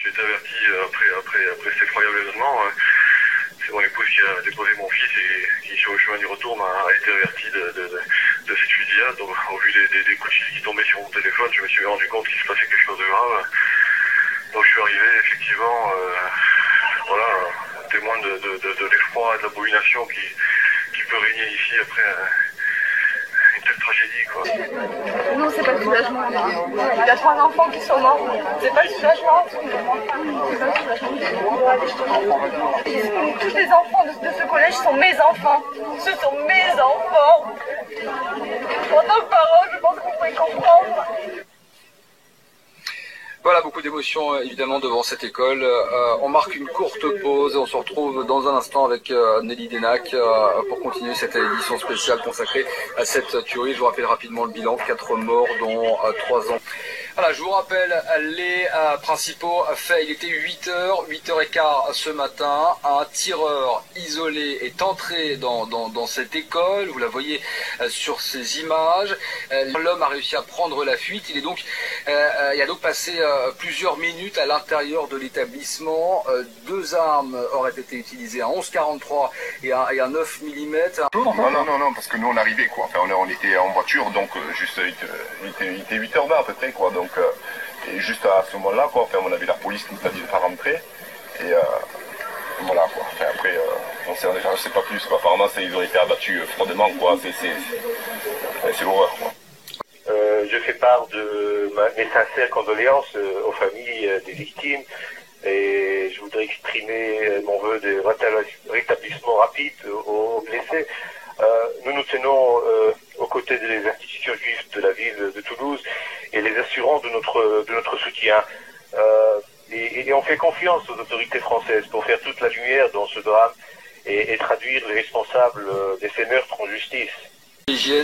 J'ai été averti après cet effroyable événement. C'est mon épouse qui a déposé mon fils et qui, sur le chemin du retour, a été averti de cette fusillade. Donc, au vu des coups de fil qui tombaient sur mon téléphone, je me suis rendu compte qu'il se passait quelque chose de grave. Donc, je suis arrivé, effectivement, voilà, témoin de l'effroi et de l'abomination qui peut régner ici après une telle tragédie, quoi. Non, c'est pas le soulagement. Il y a 3 enfants qui sont morts. C'est pas le soulagement. C'est pas le soulagement. Tous les enfants de ce collège sont mes enfants. Ce sont mes enfants. En tant que parent, je pense qu'on pourrait comprendre. Voilà, beaucoup d'émotions évidemment devant cette école. On marque une courte pause et on se retrouve dans un instant avec Nelly Denac pour continuer cette édition spéciale consacrée à cette tuerie. Je vous rappelle rapidement le bilan, 4 morts dont 3 ans. Voilà, je vous rappelle les principaux faits. Il était 8h15 ce matin. Un tireur isolé est entré dans cette école. Vous la voyez sur ces images. L'homme a réussi à prendre la fuite. Il a donc passé plusieurs minutes à l'intérieur de l'établissement. 2 armes auraient été utilisées, un 11-43 et un 9 mm. Non, parce que nous on arrivait quoi. Enfin, on était en voiture, donc juste il était 8h20 à peu près quoi. Donc et juste à ce moment-là quoi. Enfin, on avait la police qui nous a dit de pas rentrer et voilà quoi. Enfin, après je sais pas plus quoi. Apparemment ils ont été abattus froidement quoi. C'est l'horreur quoi. Je fais part de mes sincères condoléances aux familles des victimes et je voudrais exprimer mon vœu de rétablissement rapide aux blessés. Nous nous tenons aux côtés des institutions juives de la ville de Toulouse et les assurons de notre soutien. Et on fait confiance aux autorités françaises pour faire toute la lumière dans ce drame et traduire les responsables de ces meurtres en justice.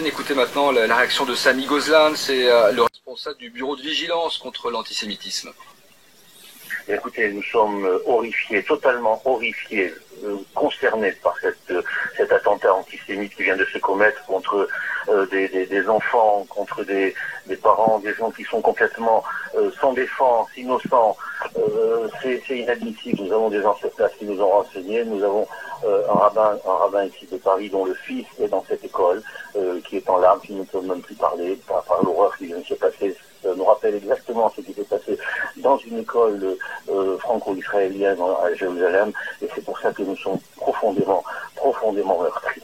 Écoutez maintenant la réaction de Samy Gozlan, c'est le responsable du bureau de vigilance contre l'antisémitisme. Écoutez, nous sommes horrifiés, totalement horrifiés, concernés par cet attentat antisémite qui vient de se commettre contre des enfants, contre des parents, des gens qui sont complètement sans défense, innocents. C'est inadmissible. Nous avons des gens sur place qui nous ont renseigné. Nous avons un rabbin ici de Paris dont le fils est dans cette école, qui est en larmes, qui ne peut même plus parler par l'horreur qui vient de se passer. Ça nous rappelle exactement ce qui s'est passé dans une école franco-israélienne à Jérusalem, et c'est pour ça que nous sommes profondément meurtris.